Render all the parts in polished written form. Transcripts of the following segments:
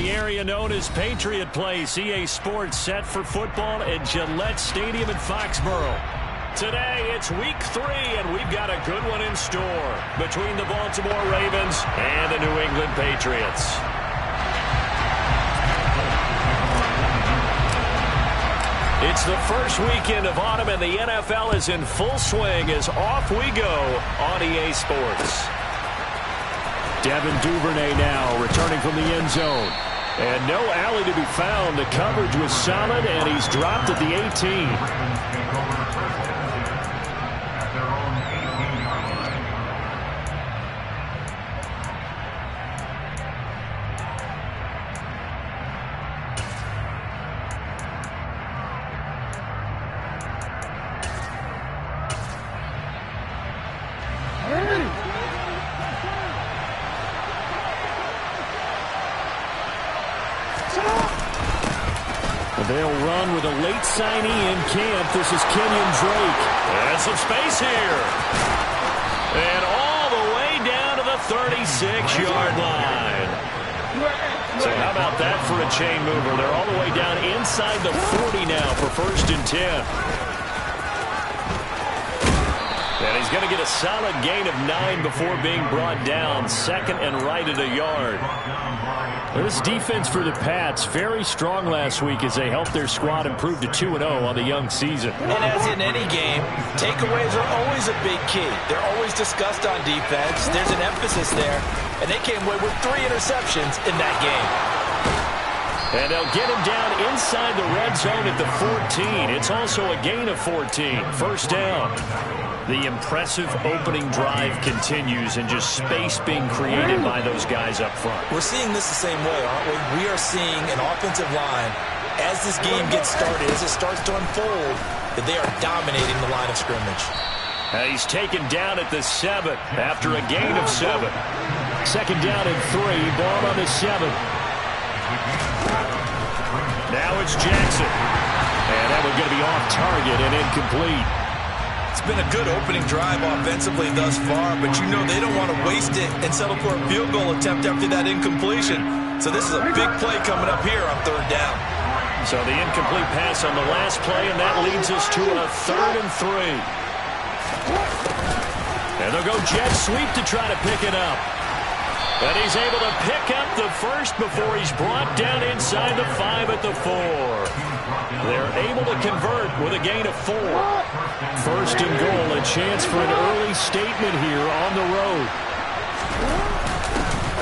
the area known as Patriot Place. EA Sports set for football at Gillette Stadium in Foxborough. Today, it's week 3, and we've got a good one in store between the Baltimore Ravens and the New England Patriots. It's the first weekend of autumn, and the NFL is in full swing as off we go on EA Sports. Devin Duvernay now returning from the end zone. And no alley to be found. The coverage was solid, and he's dropped at the 18. They'll run with a late signee in camp. This is Kenyon Drake. And some space here. And all the way down to the 36-yard line. So how about that for a chain mover? They're all the way down inside the 40 now for 1st and 10. And he's going to get a solid gain of 9 before being brought down. 2nd and right at a yard. This defense for the Pats, very strong last week as they helped their squad improve to 2-0 on the young season. And as in any game, takeaways are always a big key. They're always discussed on defense. There's an emphasis there. And they came away with 3 interceptions in that game. And they'll get him down inside the red zone at the 14. It's also a gain of 14. 1st down. The impressive opening drive continues, and just space being created by those guys up front. We're seeing this the same way, aren't we? We are seeing an offensive line, as this game gets started, as it starts to unfold, that they are dominating the line of scrimmage. He's taken down at the 7 after a gain of 7. 2nd down and 3, ball on the 7. Now it's Jackson. And that one's going to be off target and incomplete. It's been a good opening drive offensively thus far, but you know they don't want to waste it and settle for a field goal attempt after that incompletion. So this is a big play coming up here on 3rd down. So the incomplete pass on the last play, and that leads us to a 3rd and 3. And they'll go jet sweep to try to pick it up. And he's able to pick up the first before he's brought down inside the 5 at the 4. They're able to convert with a gain of 4. 1st and goal, a chance for an early statement here on the road.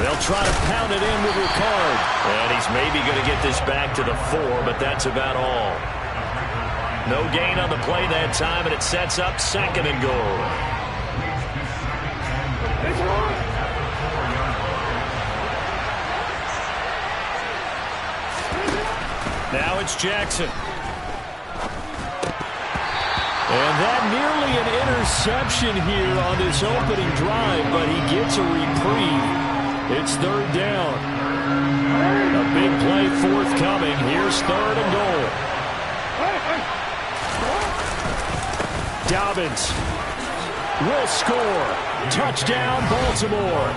They'll try to pound it in with Ricard. And he's maybe going to get this back to the 4, but that's about all. No gain on the play that time, and it sets up 2nd and goal. Now it's Jackson. And that nearly an interception here on this opening drive, but he gets a reprieve. It's 3rd down. A big play forthcoming. Here's 3rd and goal. Dobbins will score. Touchdown, Baltimore.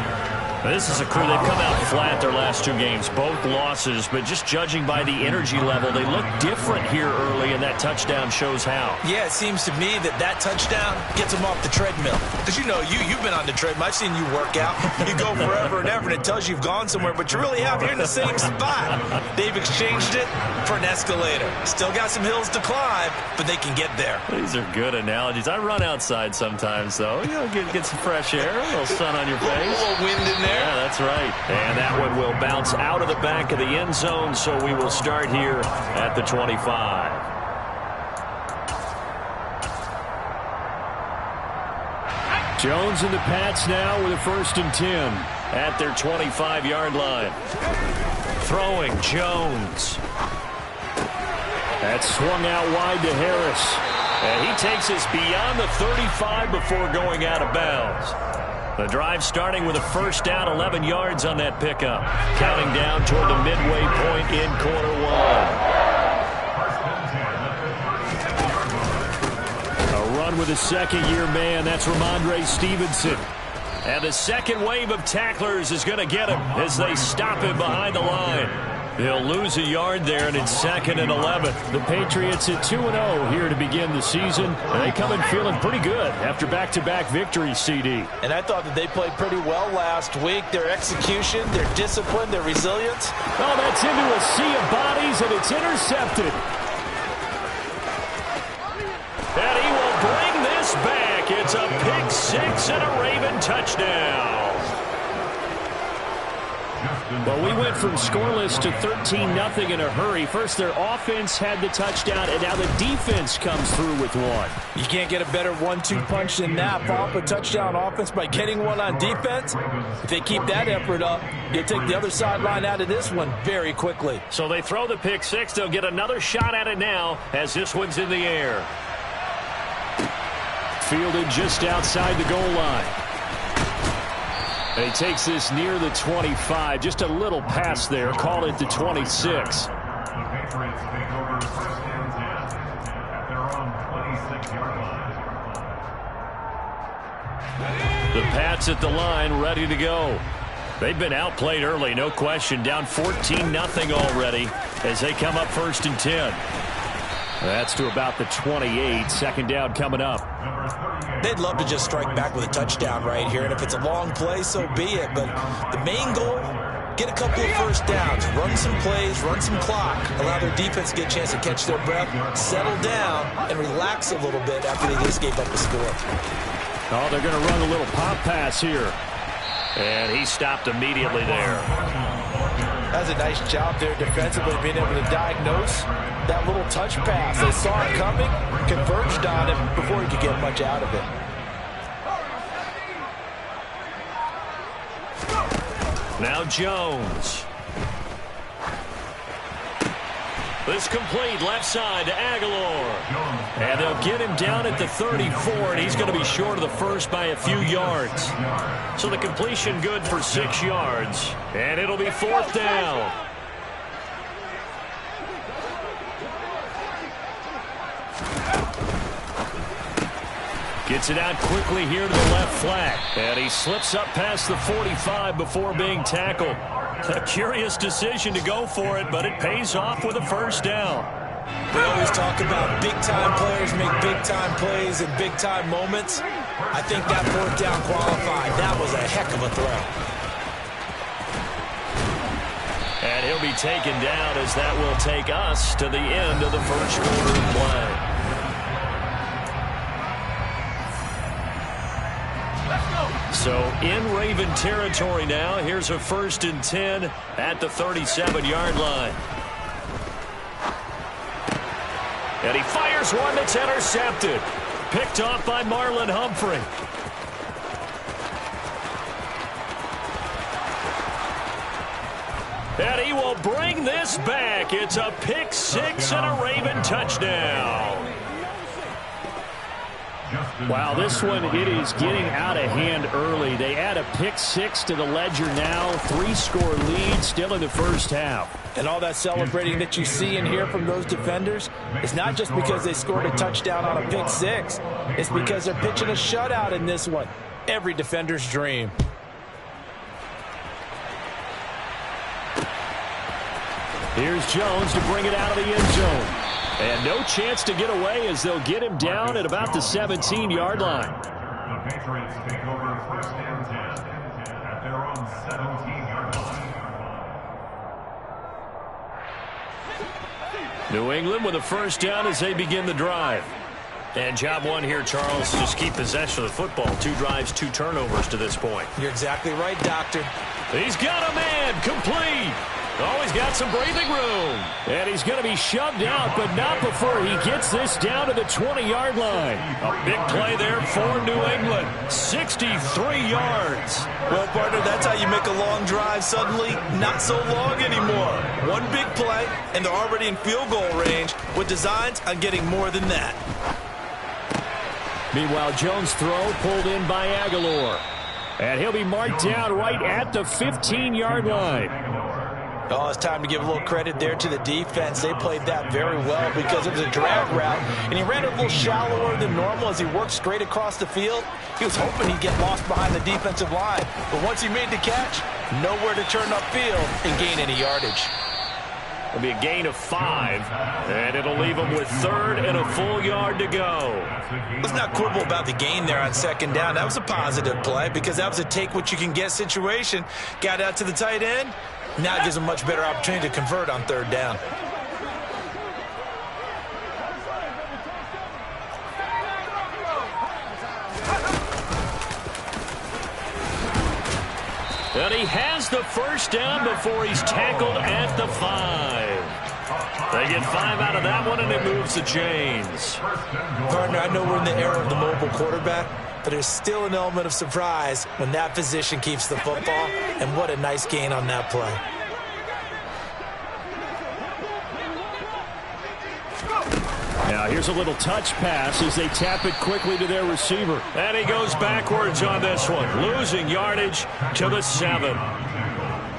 This is a crew. They've come out flat their last 2 games, both losses, but just judging by the energy level, they look different here early, and that touchdown shows how. Yeah, it seems to me that touchdown gets them off the treadmill. Because you know, you've been on the treadmill. I've seen you work out. You go forever and ever, and it tells you you've gone somewhere, but you really have. You're in the same spot. They've exchanged it for an escalator. Still got some hills to climb, but they can get there. These are good analogies. I run outside sometimes, though. You know, get some fresh air, a little sun on your face. A little wind in there. Yeah, that's right. And that one will bounce out of the back of the end zone, so we will start here at the 25. Jones and the Pats now with a 1st and 10 at their 25-yard line. Throwing, Jones. That's swung out wide to Harris. And he takes us beyond the 35 before going out of bounds. The drive starting with a 1st down, 11 yards on that pickup. Counting down toward the midway point in quarter 1. A run with a 2nd-year man. That's Ramondre Stevenson. And the second wave of tacklers is going to get him as they stop him behind the line. They'll lose a yard there, and it's 2nd and 11. The Patriots at 2-0 here to begin the season. And they come in feeling pretty good after back-to-back victories, CD. And I thought that they played pretty well last week. Their execution, their discipline, their resilience. Oh, that's into a sea of bodies, and it's intercepted. And he will bring this back. It's a pick six and a Raven touchdown. Well, we went from scoreless to 13-0 in a hurry. First, their offense had the touchdown, and now the defense comes through with one. You can't get a better 1-2 punch than that. Follow up a touchdown offense by getting one on defense. If they keep that effort up, you'll take the other sideline out of this one very quickly. So they throw the pick six. They'll get another shot at it now as this one's in the air. Fielded just outside the goal line. And he takes this near the 25. Just a little pass there. Call it the 26. The Patriots take over first and 10 at their own 26-yard line. The Pats at the line, ready to go. They've been outplayed early, no question. Down 14-0 already as they come up 1st and 10. That's to about the 28. 2nd down coming up. They'd love to just strike back with a touchdown right here, and if it's a long play, so be it. But the main goal, get a couple of first downs, run some plays, run some clock, allow their defense to get a chance to catch their breath, settle down, and relax a little bit after they just gave up a score. Oh, they're going to run a little pop pass here. And he stopped immediately there. That's a nice job there defensively, being able to diagnose that little touch pass. They saw it coming, converged on him before he could get much out of it. Now Jones. This complete left side to Aguilar. And they'll get him down at the 34, and he's going to be short of the first by a few yards. So the completion good for 6 yards. And it'll be 4th down. Gets it out quickly here to the left flat. And he slips up past the 45 before being tackled. A curious decision to go for it, but it pays off with a 1st down. We always talk about big-time players make big-time plays in big-time moments. I think that 4th down qualified. That was a heck of a throw. And he'll be taken down as that will take us to the end of the 1st quarter of play. So in Raven territory now. Here's a 1st and 10 at the 37-yard line. And he fires one that's intercepted. Picked off by Marlon Humphrey. And he will bring this back. It's a pick six and a Raven touchdown. Wow, this one, it is getting out of hand early. They add a pick six to the ledger now. 3-score lead still in the first half. And all that celebrating that you see and hear from those defenders is not just because they scored a touchdown on a pick six. It's because they're pitching a shutout in this one. Every defender's dream. Here's Jones to bring it out of the end zone. And no chance to get away as they'll get him down at about the 17-yard line. The Patriots take over first and 10 at their own 17-yard line. New England with a 1st down as they begin the drive. And job one here, Charles, just keep possession of the football. 2 drives, 2 turnovers to this point. You're exactly right, Doctor. He's got a man, complete. Oh, he's got some breathing room. And he's going to be shoved out, but not before he gets this down to the 20-yard line. A big play there for New England. 63 yards. Well, partner, that's how you make a long drive suddenly not so long anymore. One big play, and they're already in field goal range with designs on getting more than that. Meanwhile, Jones' throw pulled in by Aguilar. And he'll be marked down right at the 15-yard line. Oh, it's time to give a little credit there to the defense. They played that very well because it was a drag route, and he ran it a little shallower than normal as he worked straight across the field. He was hoping he'd get lost behind the defensive line, but once he made the catch, nowhere to turn upfield and gain any yardage. It'll be a gain of 5, and it'll leave them with 3rd and a full yard to go. Let's not quibble about the gain there on 2nd down. That was a positive play because that was a take-what-you-can-get situation. Got out to the tight end. Now it gives them a much better opportunity to convert on 3rd down. And he has the first down before he's tackled at the 5. They get 5 out of that one, and it moves the chains. Partner, I know we're in the era of the mobile quarterback, but there's still an element of surprise when that position keeps the football, and what a nice gain on that play. Now here's a little touch pass as they tap it quickly to their receiver. And he goes backwards on this one, losing yardage to the 7.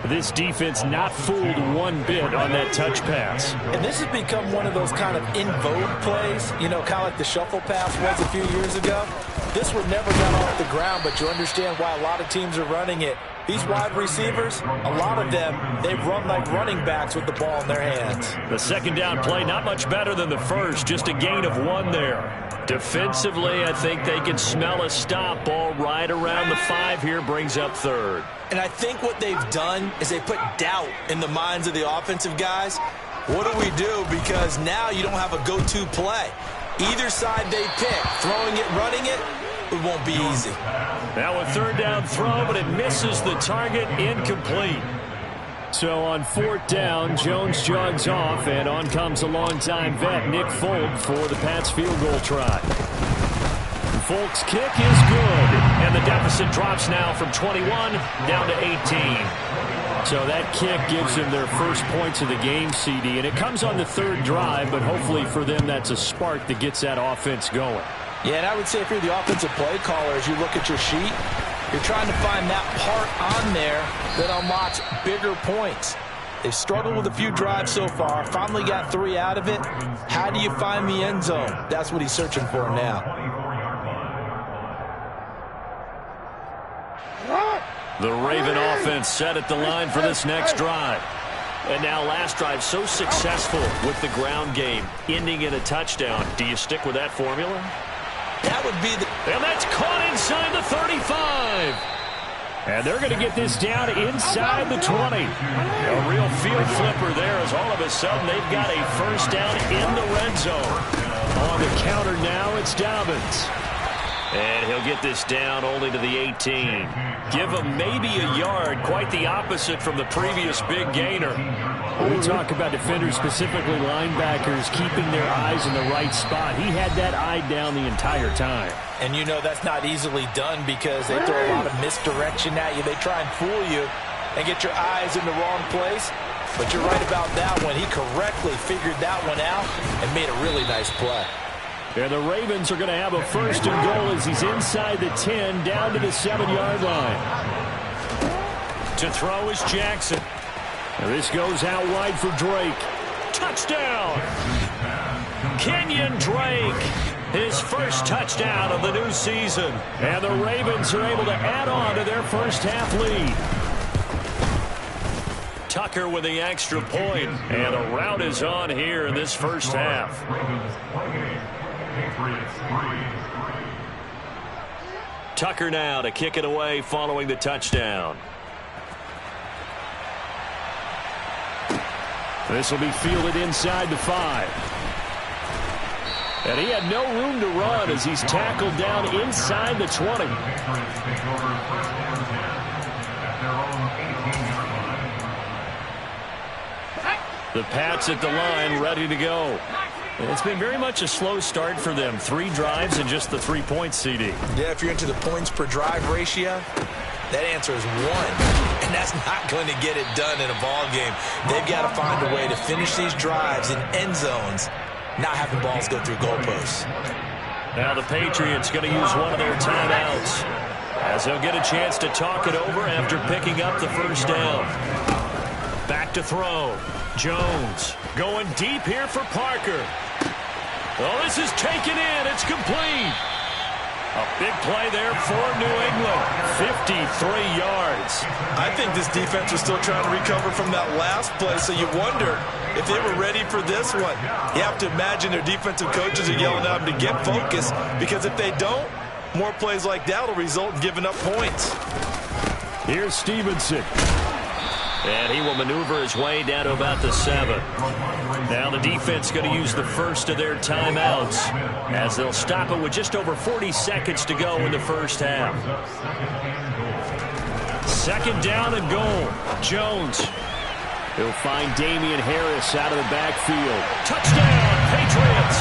This defense not fooled one bit on that touch pass. And this has become one of those kind of in vogue plays, you know, kind of like the shuffle pass was a few years ago. This one never got off the ground, but you understand why a lot of teams are running it. These wide receivers, a lot of them, they run like running backs with the ball in their hands. The 2nd down play, not much better than the first, just a gain of 1 there. Defensively, I think they can smell a stop. Ball right around the 5 here, brings up 3rd. And I think what they've done is they put doubt in the minds of the offensive guys. What do we do? Because now you don't have a go-to play. Either side they pick, throwing it, running it, it won't be easy. Now a 3rd down throw, but it misses the target, incomplete. So on 4th down, Jones jogs off, and on comes a longtime vet, Nick Folk, for the Pats field goal try. Folk's kick is good, and the deficit drops now from 21 down to 18. So that kick gives them their first points of the game, CD, and it comes on the 3rd drive, but hopefully for them that's a spark that gets that offense going. Yeah, and I would say if you're the offensive play caller, as you look at your sheet, you're trying to find that part on there that unlocks bigger points. They've struggled with a few drives so far, finally got 3 out of it. How do you find the end zone? That's what he's searching for now. The Raven offense set at the line for this next drive. And now last drive so successful with the ground game, ending in a touchdown. Do you stick with that formula? That would be the... And that's caught inside the 35. And they're going to get this down inside the 20. A real field flipper there as all of a sudden they've got a first down in the red zone. On the counter now, it's Dobbins. And he'll get this down only to the 18. Give him maybe a yard, quite the opposite from the previous big gainer. When we talk about defenders, specifically linebackers, keeping their eyes in the right spot, he had that eye down the entire time. And you know that's not easily done because they throw a lot of misdirection at you. They try and fool you and get your eyes in the wrong place. But you're right about that one. He correctly figured that one out and made a really nice play. And the Ravens are going to have a first and goal as he's inside the 10, down to the 7-yard line. To throw is Jackson. And this goes out wide for Drake. Touchdown! Kenyon Drake, his first touchdown of the new season. And the Ravens are able to add on to their first half lead. Tucker with the extra point. And a rout is on here in this first half. Tucker now to kick it away following the touchdown. This will be fielded inside the 5. And he had no room to run as he's tackled down inside the 20. The Pats at the line, ready to go. It's been very much a slow start for them. 3 drives and just the 3 points, CD. Yeah, if you're into the points per drive ratio, that answer is 1. And that's not going to get it done in a ball game. They've got to find a way to finish these drives in end zones, not having balls go through goalposts. Now the Patriots going to use one of their timeouts as they'll get a chance to talk it over after picking up the first down. Back to throw. Jones going deep here for Parker. Oh, this is taken in. It's complete. A big play there for New England. 53 yards. I think this defense was still trying to recover from that last play, so you wonder if they were ready for this one. You have to imagine their defensive coaches are yelling at them to get focused, because if they don't, more plays like that will result in giving up points. Here's Stevenson. And he will maneuver his way down to about the 7. Now the defense going to use the first of their timeouts as they'll stop it with just over 40 seconds to go in the first half. 2nd down and goal. Jones. He'll find Damian Harris out of the backfield. Touchdown, Patriots.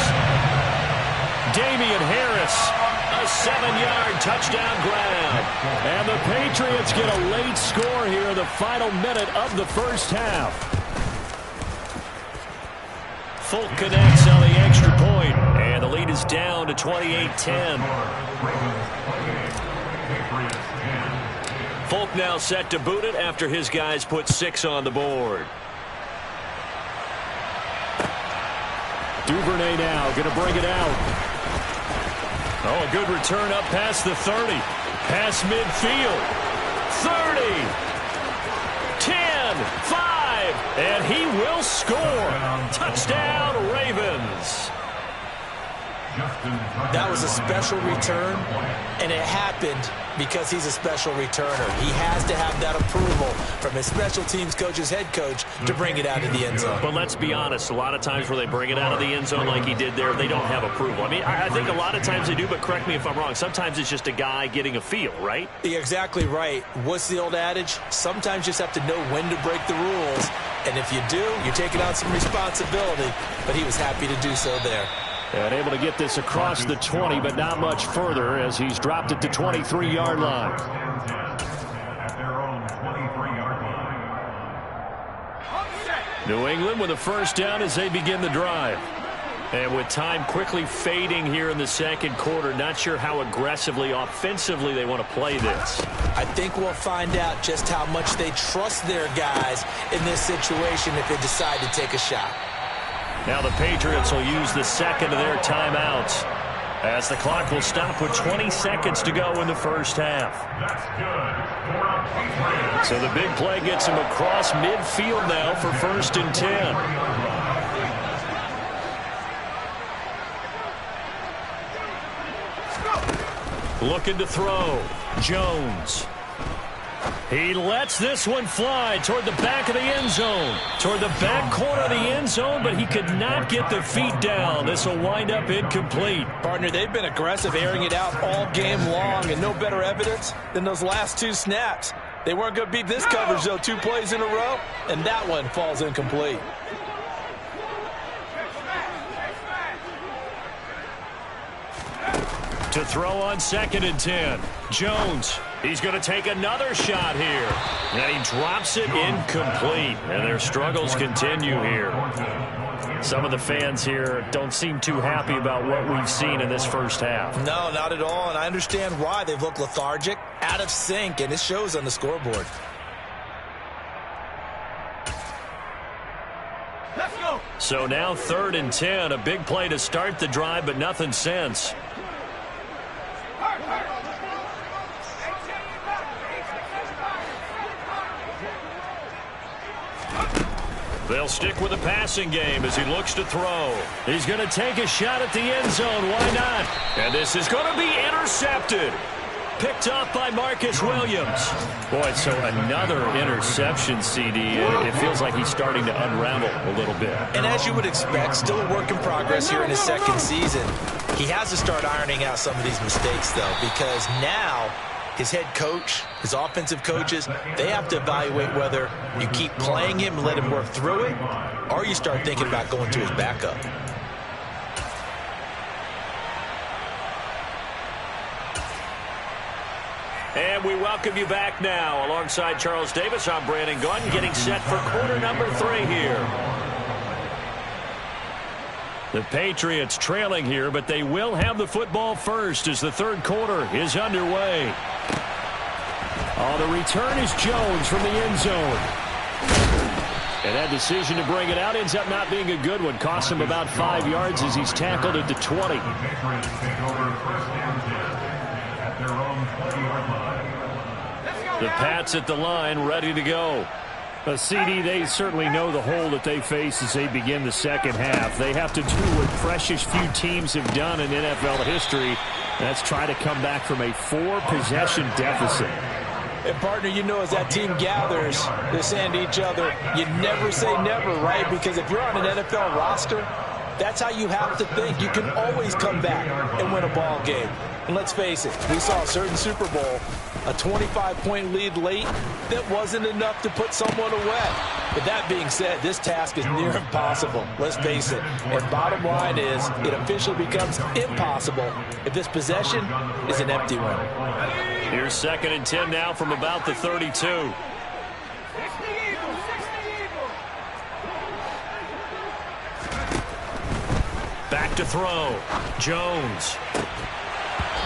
Damian Harris. A 7-yard touchdown grab. And the Patriots get a late score here in the final minute of the first half. Folk connects on the extra point, and the lead is down to 28-10. Folk now set to boot it after his guys put 6 on the board. Duvernay now going to bring it out. Oh, a good return up past the 30. Past midfield. 30. 10. 5. And he will score. Touchdown, Ravens. That was a special return, and it happened because he's a special returner. He has to have that approval from his special teams coach's head coach to bring it out of the end zone. But let's be honest, a lot of times where they bring it out of the end zone like he did there, they don't have approval. I mean, I think a lot of times they do, but correct me if I'm wrong. Sometimes it's just a guy getting a feel, right? You're exactly right. What's the old adage? Sometimes you just have to know when to break the rules, and if you do, you're taking on some responsibility, but he was happy to do so there. And able to get this across the 20, but not much further as he's dropped it to 23-yard line. At their own 23-yard line. New England with a first down as they begin the drive. And with time quickly fading here in the second quarter, not sure how aggressively, offensively they want to play this. I think we'll find out just how much they trust their guys in this situation if they decide to take a shot. Now the Patriots will use the second of their timeouts as the clock will stop with 20 seconds to go in the first half. That's good. So the big play gets him across midfield now for 1st and 10. Looking to throw. Jones. He lets this one fly toward the back of the end zone. Toward the back corner of the end zone, but he could not get the feet down. This will wind up incomplete. Partner, they've been aggressive, airing it out all game long, and no better evidence than those last 2 snaps. They weren't going to beat this coverage, though, 2 plays in a row, and that one falls incomplete. To throw on 2nd and 10. Jones. He's going to take another shot here. And he drops it incomplete. And their struggles continue here. Some of the fans here don't seem too happy about what we've seen in this first half. No, not at all. And I understand why. They've looked lethargic, out of sync, and it shows on the scoreboard. Let's go. So now 3rd and 10. A big play to start the drive, but nothing since. They'll stick with the passing game as he looks to throw. He's going to take a shot at the end zone. Why not? And this is going to be intercepted. Picked off by Marcus Williams. Boy, so another interception, CD. It feels like he's starting to unravel a little bit. And as you would expect, still a work in progress here in his 2nd season. He has to start ironing out some of these mistakes, though, because now his head coach, his offensive coaches, they have to evaluate whether you keep playing him and let him work through it, or you start thinking about going to his backup. And we welcome you back now. Alongside Charles Davis, I'm Brandon Gunn, getting set for quarter number 3 here. The Patriots trailing here, but they will have the football first as the 3rd quarter is underway. Oh, the return is Jones from the end zone. And that decision to bring it out ends up not being a good one. Costs him about 5 yards as he's tackled at the 20. The Patriots take over 1st and 10. at their own 20-yard line. The Pats at the line, ready to go. CD, they certainly know the hole that they face as they begin the second half. They have to do what precious few teams have done in NFL history. That's try to come back from a 4-possession deficit. And, partner, you know, as that team gathers, they're saying to each other, you never say never, right? Because if you're on an NFL roster, that's how you have to think. You can always come back and win a ball game. And let's face it, we saw a certain Super Bowl, a 25-point lead late that wasn't enough to put someone away. But that being said, this task is near impossible. Let's face it. And bottom line is, it officially becomes impossible if this possession is an empty one. Here's 2nd and 10 now from about the 32. Back to throw. Jones.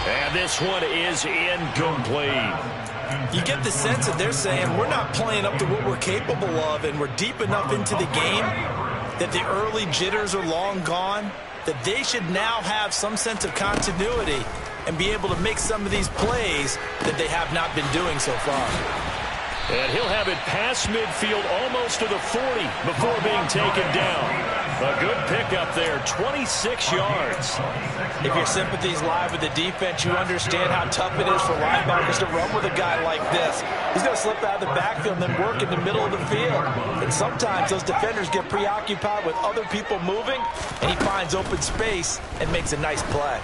And this one is incomplete. You get the sense that they're saying we're not playing up to what we're capable of, and we're deep enough into the game that the early jitters are long gone, that they should now have some sense of continuity and be able to make some of these plays that they have not been doing so far. And he'll have it past midfield almost to the 40 before being taken down. A good pickup there, 26 yards. If your sympathies lie with the defense, you understand how tough it is for linebackers to run with a guy like this. He's going to slip out of the backfield and then work in the middle of the field. And sometimes those defenders get preoccupied with other people moving, and he finds open space and makes a nice play.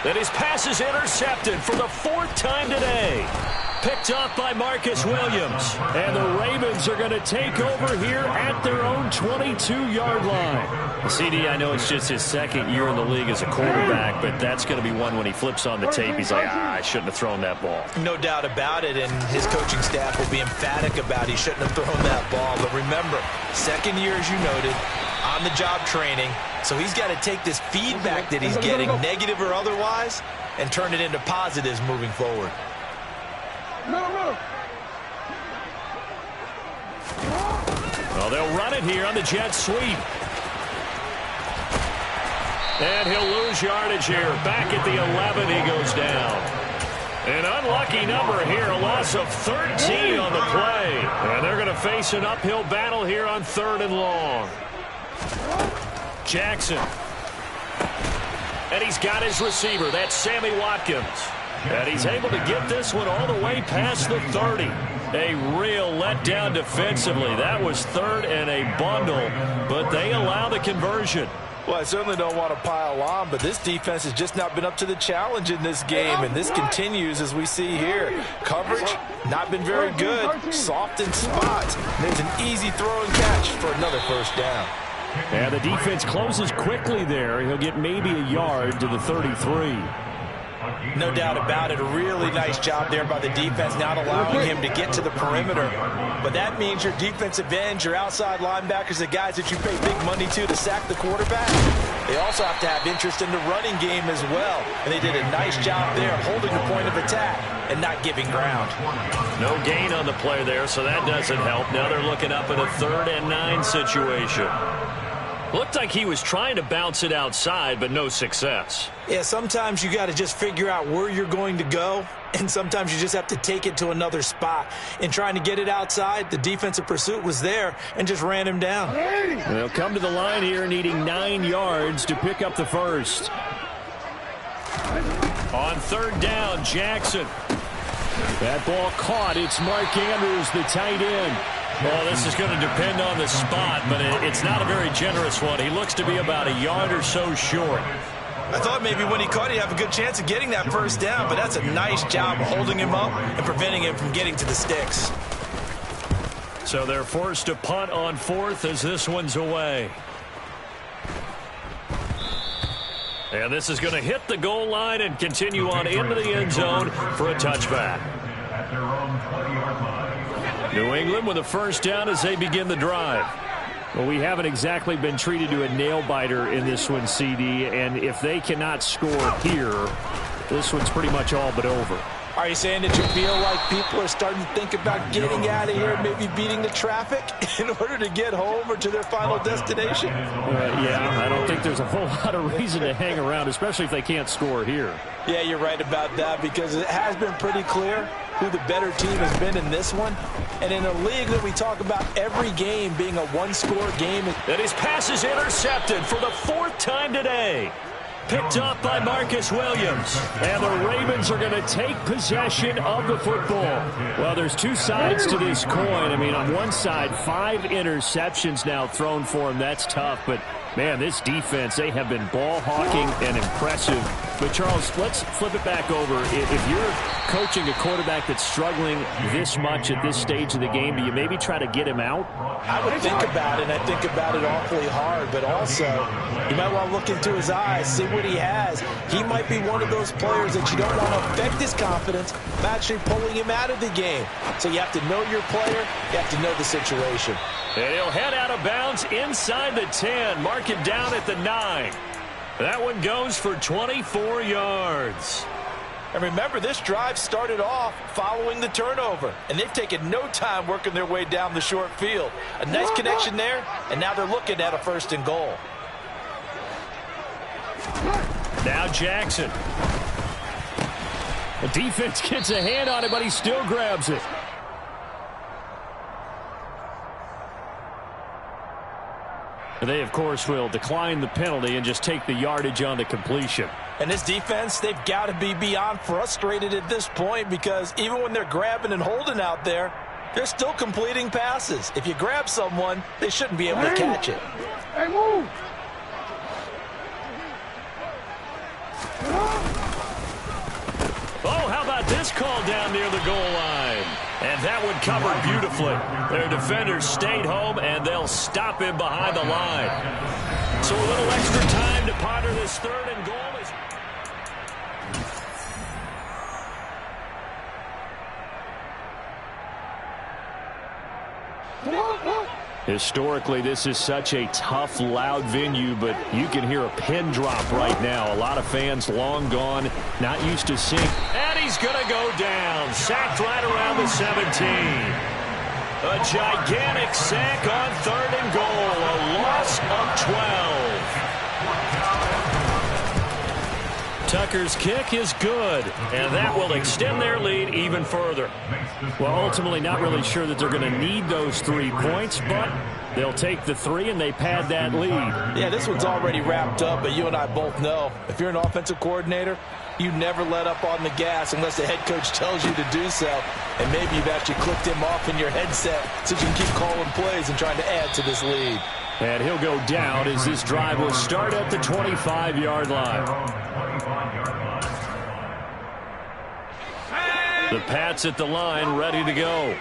And his pass is intercepted for the 4th time today. Picked off by Marcus Williams. And the Ravens are going to take over here at their own 22-yard line. CD, I know it's just his 2nd year in the league as a quarterback, but that's going to be one when he flips on the tape. He's like, I shouldn't have thrown that ball. No doubt about it, and his coaching staff will be emphatic about he shouldn't have thrown that ball. But remember, 2nd year, as you noted, on-the-job training. So he's got to take this feedback that he's getting, negative or otherwise, and turn it into positives moving forward. Well, they'll run it here on the jet sweep. And he'll lose yardage here. Back at the 11, he goes down. An unlucky number here, a loss of 13 on the play. And they're going to face an uphill battle here on 3rd and long. Jackson. And he's got his receiver. That's Sammy Watkins. And he's able to get this one all the way past the 30. A real letdown defensively. That was 3rd and a bundle, but they allow the conversion. Well, I certainly don't want to pile on, but this defense has just not been up to the challenge in this game, and this continues as we see here. Coverage, not been very good. Soft in spots. There's an easy throw and catch for another 1st down. And the defense closes quickly there. He'll get maybe a yard to the 33. No doubt about it. A really nice job there by the defense, not allowing him to get to the perimeter. But that means your defensive ends, your outside linebackers, the guys that you pay big money to sack the quarterback, they also have to have interest in the running game as well. And they did a nice job there holding the point of attack and not giving ground. No gain on the play there, so that doesn't help. Now they're looking up at a 3rd and 9 situation. Looked like he was trying to bounce it outside, but no success. Yeah, sometimes you got to just figure out where you're going to go, and sometimes you just have to take it to another spot. In trying to get it outside, the defensive pursuit was there and just ran him down. They'll come to the line here needing 9 yards to pick up the 1st. On 3rd down, Jackson. That ball caught. It's Mark Andrews, the tight end. Well, this is going to depend on the spot, but it's not a very generous one. He looks to be about a yard or so short. I thought maybe when he caught it, he'd have a good chance of getting that 1st down, but that's a nice job holding him up and preventing him from getting to the sticks. So they're forced to punt on 4th as this one's away. And this is going to hit the goal line and continue on into the end zone for a touchback. At their own 20-yard line. New England with a 1st down as they begin the drive. Well, we haven't exactly been treated to a nail-biter in this one, CD, and if they cannot score here, this one's pretty much all but over. Are you saying that you feel like people are starting to think about getting out of here, maybe beating the traffic in order to get home or to their final destination? Yeah, I don't think there's a whole lot of reason to hang around, especially if they can't score here. Yeah, you're right about that, because it has been pretty clear who the better team has been in this one. And in a league that we talk about every game being a one-score game. And his pass is intercepted for the 4th time today. Picked up by Marcus Williams. And the Ravens are going to take possession of the football. Well, there's two sides to this coin. I mean, on one side, 5 interceptions now thrown for him. That's tough. But, man, this defense, they have been ball hawking and impressive. But, Charles, let's flip it back over. If you're coaching a quarterback that's struggling this much at this stage of the game, do you maybe try to get him out? I would think about it, and I think about it awfully hard. But also, you might want to look into his eyes, see what he has. He might be one of those players that you don't want to affect his confidence by actually pulling him out of the game. So you have to know your player. You have to know the situation. And he'll head out of bounds inside the 10. Mark it down at the 9. That one goes for 24 yards. And remember, this drive started off following the turnover, and they've taken no time working their way down the short field. A nice connection there, and now they're looking at a 1st and goal. Now Jackson. The defense gets a hand on it, but he still grabs it. They, of course, will decline the penalty and just take the yardage on the completion. And this defense, they've got to be beyond frustrated at this point, because even when they're grabbing and holding out there, they're still completing passes. If you grab someone, they shouldn't be able to catch it. Hey, move! Oh, how about this call down near the goal line? And that one covered beautifully. Their defenders stayed home, and they'll stop him behind the line. So a little extra time to ponder this 3rd and goal. Historically, this is such a tough, loud venue, but you can hear a pin drop right now. A lot of fans long gone, not used to seeing. And he's going to go down. Sacked right around the 17. A gigantic sack on 3rd and goal. A loss of 12. Tucker's kick is good, and that will extend their lead even further. Well, ultimately, not really sure that they're going to need those 3 points, but they'll take the 3 and they pad that lead. Yeah, this one's already wrapped up, but you and I both know if you're an offensive coordinator, you never let up on the gas unless the head coach tells you to do so. And maybe you've actually clicked him off in your headset so you can keep calling plays and trying to add to this lead. And he'll go down as this drive will start at the 25-yard line. The Pats at the line, ready to go.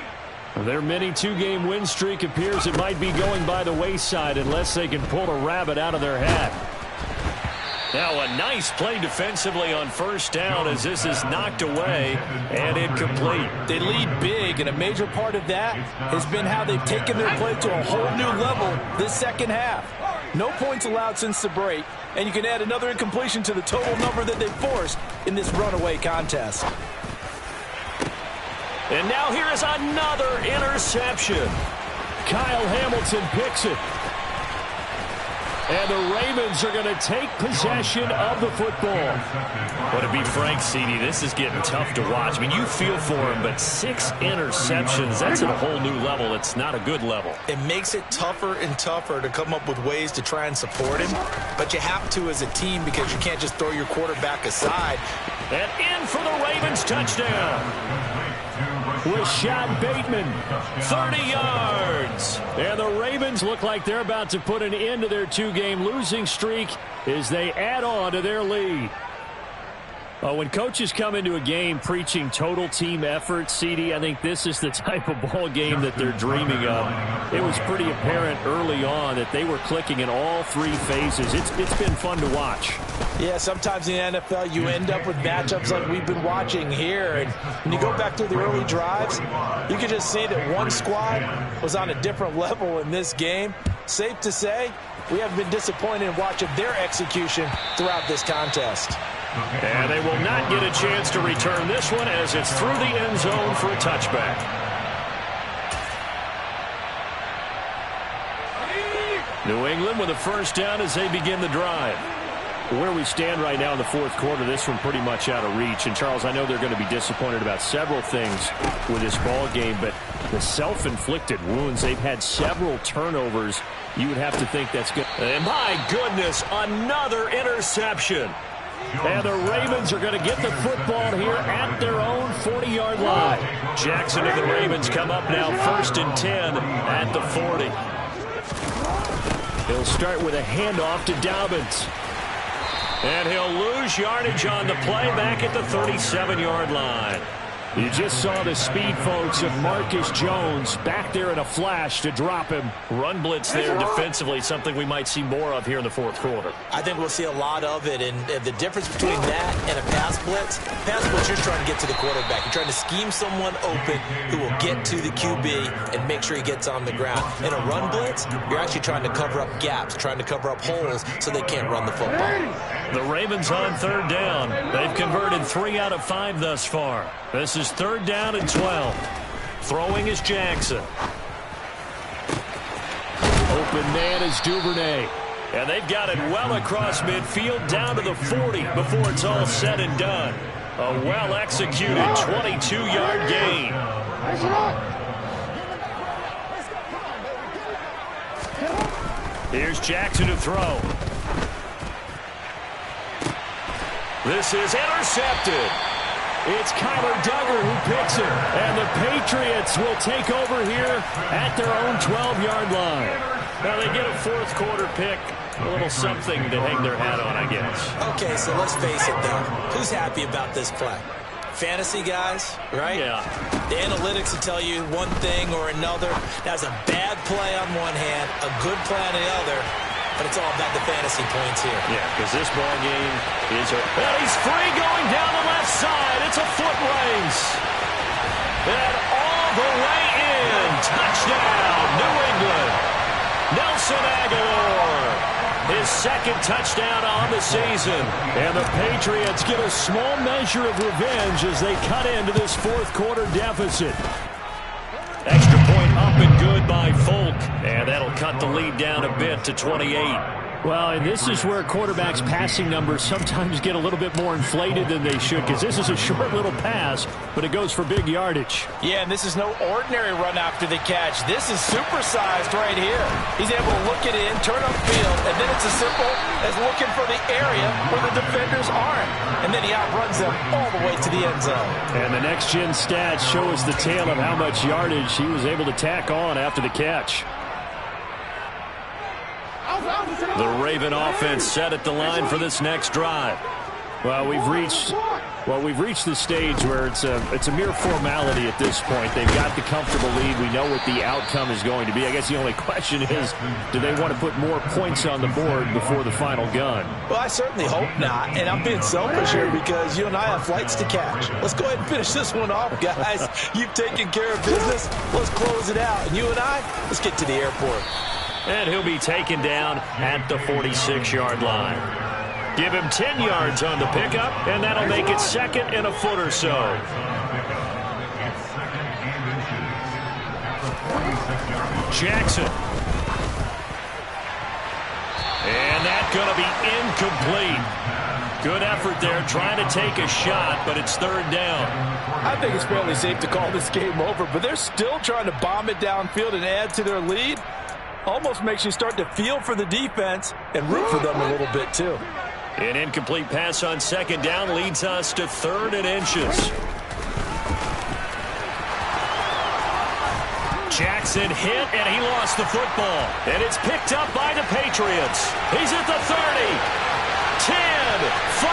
Their mini 2-game win streak appears it might be going by the wayside unless they can pull a rabbit out of their hat. Now a nice play defensively on 1st down as this is knocked away and incomplete. They lead big, and a major part of that has been how they've taken their play to a whole new level this 2nd half. No points allowed since the break, and you can add another incompletion to the total number that they've forced in this runaway contest. And now here is another interception. Kyle Hamilton picks it. And the Ravens are going to take possession of the football. Well, to be frank, CD, this is getting tough to watch. I mean, you feel for him, but 6 interceptions, that's at a whole new level. It's not a good level. It makes it tougher and tougher to come up with ways to try and support him. But you have to as a team, because you can't just throw your quarterback aside. And in for the Ravens touchdown. Rashad Bateman, 30 yards. And the Ravens look like they're about to put an end to their 2-game losing streak as they add on to their lead. When coaches come into a game preaching total team effort, CD, I think this is the type of ball game that they're dreaming of. It was pretty apparent early on that they were clicking in all 3 phases. It's been fun to watch. Yeah, sometimes in the NFL you end up with matchups like we've been watching here. And when you go back to the early drives, you can just see that one squad was on a different level in this game. Safe to say, we haven't been disappointed in watching their execution throughout this contest. And they will not get a chance to return this one as it's through the end zone for a touchback. New England with a first down as they begin the drive. Where we stand right now in the fourth quarter, this one pretty much out of reach. And, Charles, I know they're going to be disappointed about several things with this ball game, but the self-inflicted wounds, they've had several turnovers. You would have to think that's good. And, my goodness, another interception. And the Ravens are going to get the football here at their own 40-yard line. Jackson and the Ravens come up now 1st and 10 at the 40. He'll start with a handoff to Dobbins. And he'll lose yardage on the play back at the 37-yard line. You just saw the speed, folks, of Marcus Jones back there in a flash to drop him. Run blitz there defensively, something we might see more of here in the fourth quarter. I think we'll see a lot of it, and the difference between that and a pass blitz, you're trying to get to the quarterback. You're trying to scheme someone open who will get to the QB and make sure he gets on the ground. In a run blitz, you're actually trying to cover up gaps, trying to cover up holes so they can't run the football. The Ravens on 3rd down. They've converted 3 out of 5 thus far. This is 3rd down and 12. Throwing is Jackson. Open man is Duvernay. And they've got it well across midfield down to the 40 before it's all said and done. A well-executed 22-yard gain. Here's Jackson to throw. This is intercepted. It's Kyler Duggar who picks it. And the Patriots will take over here at their own 12-yard line. Now they get a fourth quarter pick. A little something to hang their hat on, I guess. Okay, so let's face it, though. Who's happy about this play? Fantasy guys, right? Yeah. The analytics will tell you one thing or another. That's a bad play on one hand, a good play on the other. But it's all about the fantasy points here. Yeah, because this ball game is and he's free going down the left side. It's a foot race. And all the way in. Touchdown, New England. Nelson Agholor. His 2nd touchdown on the season. And the Patriots get a small measure of revenge as they cut into this fourth quarter deficit. Extra point up and good by Folk. And that'll cut the lead down a bit to 28. Well, and this is where quarterbacks' passing numbers sometimes get a little bit more inflated than they should, because this is a short little pass, but it goes for big yardage. Yeah, and this is no ordinary run after the catch. This is supersized right here. He's able to look it in, turn upfield, and then it's as simple as looking for the area where the defenders aren't. And then he outruns them all the way to the end zone. And the next-gen stats show us the tale of how much yardage he was able to tack on after the catch. The Raven offense set at the line for this next drive. Well, we've reached the stage where it's a mere formality at this point. They've got the comfortable lead. We know what the outcome is going to be. I guess the only question is, do they want to put more points on the board before the final gun? Well, I certainly hope not. And I'm being selfish here because you and I have flights to catch. Let's go ahead and finish this one off, guys. You've taken care of business. Let's close it out. And you and I, let's get to the airport. And he'll be taken down at the 46-yard line. Give him 10 yards on the pickup, and that'll make it 2nd and a foot or so. Jackson. And that's going to be incomplete. Good effort there, trying to take a shot, but it's 3rd down. I think it's fairly safe to call this game over, but they're still trying to bomb it downfield and add to their lead. Almost makes you start to feel for the defense and root for them a little bit, too. An incomplete pass on 2nd down leads us to 3rd and inches. Jackson hit, and he lost the football. And it's picked up by the Patriots. He's at the 30, 10, 5,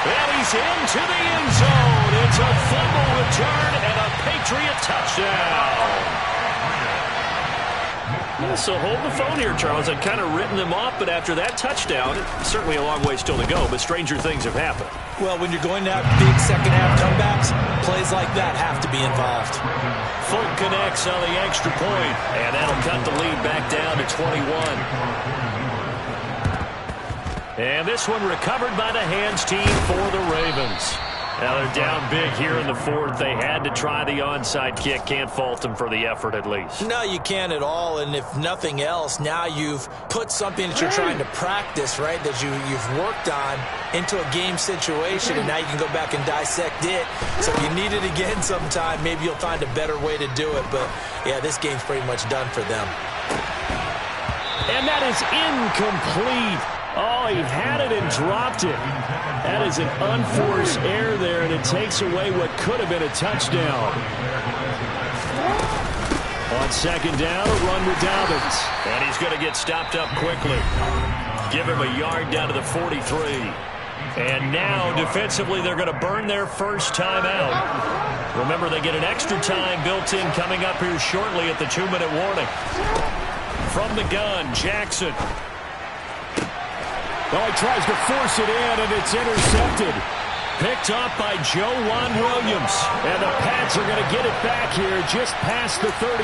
and he's into the end zone. It's a fumble return and a Patriot touchdown. Yeah, so hold the phone here, Charles. I'd kind of written them off, but after that touchdown, certainly a long way still to go, but stranger things have happened. Well, when you're going to have big second-half comebacks, plays like that have to be involved. Folk connects on the extra point, and that'll cut the lead back down to 21. And this one recovered by the hands team for the Ravens. Now they're down big here in the fourth. They had to try the onside kick. Can't fault them for the effort at least. No, you can't at all. And if nothing else, now you've put something that you're trying to practice, right, that you've worked on into a game situation, and now you can go back and dissect it. So if you need it again sometime, maybe you'll find a better way to do it. But, yeah, this game's pretty much done for them. And that is incomplete. Oh, he had it and dropped it. That is an unforced error there, and it takes away what could have been a touchdown. On second down, a run with Dobbins. And he's going to get stopped up quickly. Give him a yard down to the 43. And now, defensively, they're going to burn their first time out. Remember, they get an extra time built in coming up here shortly at the 2-minute warning. From the gun, Jackson. Oh, he tries to force it in, and it's intercepted. Picked up by Joejuan Williams. And the Pats are going to get it back here just past the 35.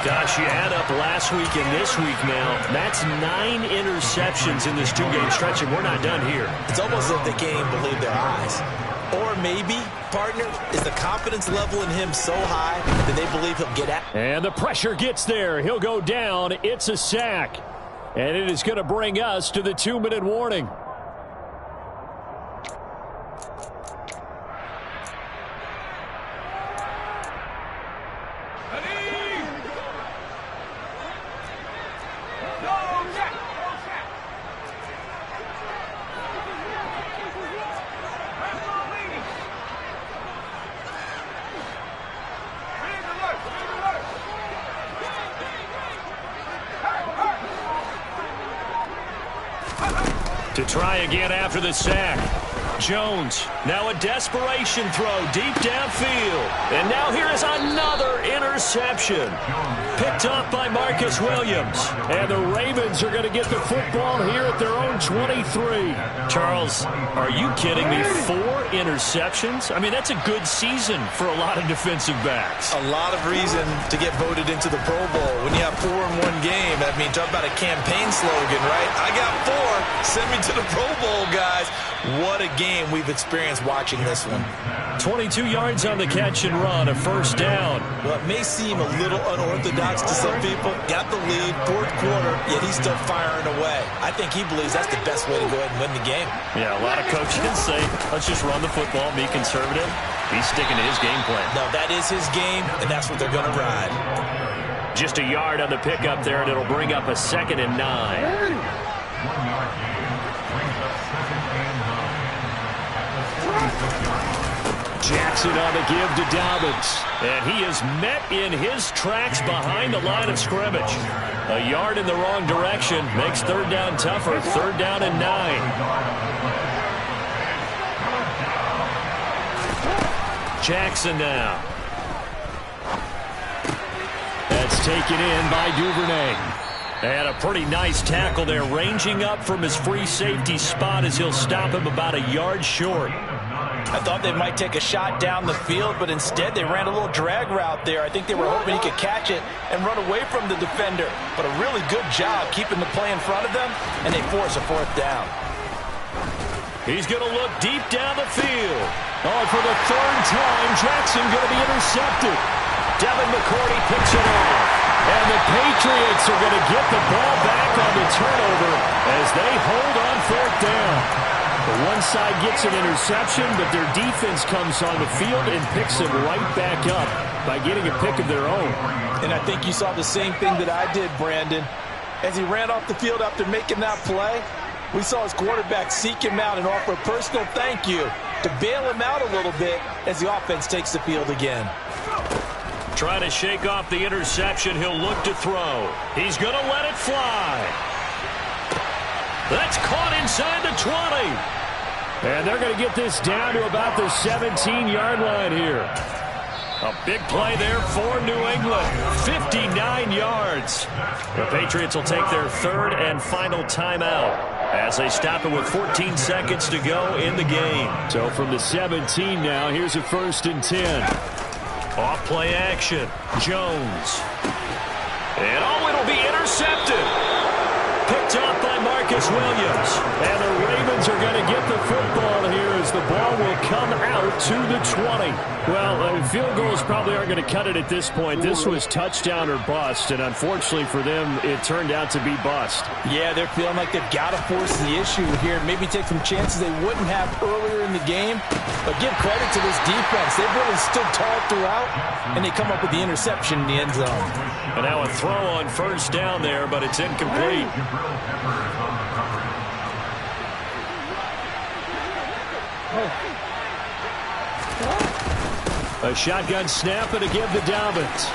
Gosh, you add up last week and this week now. That's 9 interceptions in this 2-game stretch, and we're not done here. It's almost as if they can't even believe their eyes. Or maybe, partner, is the confidence level in him so high that they believe he'll get at. And the pressure gets there. He'll go down. It's a sack. And it is going to bring us to the 2-minute warning. To try again after the sack. Jones, now a desperation throw deep downfield. And now here is another interception. Picked up by Marcus Williams. And the Ravens are going to get the football here at their own 23. Charles, are you kidding me? 4 interceptions? I mean, that's a good season for a lot of defensive backs. A lot of reason to get voted into the Pro Bowl. When you have 4 in one game, I mean, talk about a campaign slogan, right? I got 4. Send me to the Pro Bowl, guys. What a game we've experienced watching this one. 22 yards on the catch and run, a first down. Well, it may seem a little unorthodox to some people. Got the lead, fourth quarter, yet he's still firing away. I think he believes that's the best way to go ahead and win the game. Yeah, a lot of coaches say, let's just run the football, be conservative. He's sticking to his game plan. No, that is his game, and that's what they're going to ride. Just a yard on the pickup there, and it'll bring up a 2nd and 9. 1 yard gain brings up 2nd and 9. Jackson on the give to Dobbins. And he is met in his tracks behind the line of scrimmage. A yard in the wrong direction makes 3rd down tougher. 3rd down and 9. Jackson now. That's taken in by Duvernay. And a pretty nice tackle there, ranging up from his free safety spot as he'll stop him about a yard short. I thought they might take a shot down the field, but instead they ran a little drag route there. I think they were hoping he could catch it and run away from the defender. But a really good job keeping the play in front of them, and they force a 4th down. He's going to look deep down the field. Oh, for the 3rd time, Jackson going to be intercepted. Devin McCourty picks it off. And the Patriots are going to get the ball back on the turnover as they hold on 4th down. The one side gets an interception, but their defense comes on the field and picks them right back up by getting a pick of their own. And I think you saw the same thing that I did, Brandon. As he ran off the field after making that play, we saw his quarterback seek him out and offer a personal thank you to bail him out a little bit as the offense takes the field again. Trying to shake off the interception, he'll look to throw. He's going to let it fly. That's caught inside the 20. And they're going to get this down to about the 17-yard line here. A big play there for New England. 59 yards. The Patriots will take their 3rd and final timeout as they stop it with 14 seconds to go in the game. So from the 17 now, here's a 1st and 10. Off play action. Jones. And it'll be intercepted. Picked up by Marcus Vince Williams. And the Ravens are going to get the football here as the ball will come out to the 20. Well, field goals probably aren't going to cut it at this point. This was touchdown or bust, and unfortunately for them, it turned out to be bust. Yeah, they're feeling like they've got to force the issue here. Maybe take some chances they wouldn't have earlier in the game. But give credit to this defense. They've really stood tall throughout, and they come up with the interception in the end zone. And now a throw on first down there, but it's incomplete. A shotgun snap and a give to Dobbins.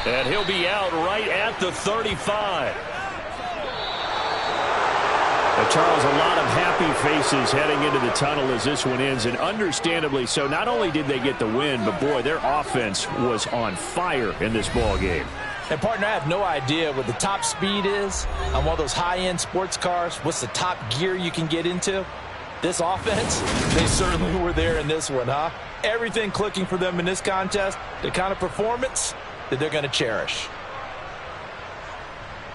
And he'll be out right at the 35. Now, Charles, a lot of happy faces heading into the tunnel as this one ends, and understandably so. Not only did they get the win, but, boy, their offense was on fire in this ball game. And, partner, I have no idea what the top speed is on one of those high-end sports cars. What's the top gear you can get into? This offense, they certainly were there in this one, huh? Everything clicking for them in this contest, the kind of performance that they're going to cherish.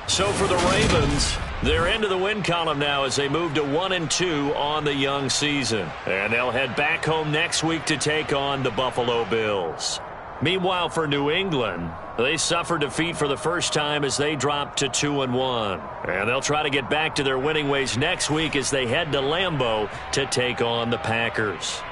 So for the Ravens, they're into the win column now as they move to 1-2 on the young season. And they'll head back home next week to take on the Buffalo Bills. Meanwhile, for New England, they suffered defeat for the first time as they dropped to 2-1. And they'll try to get back to their winning ways next week as they head to Lambeau to take on the Packers.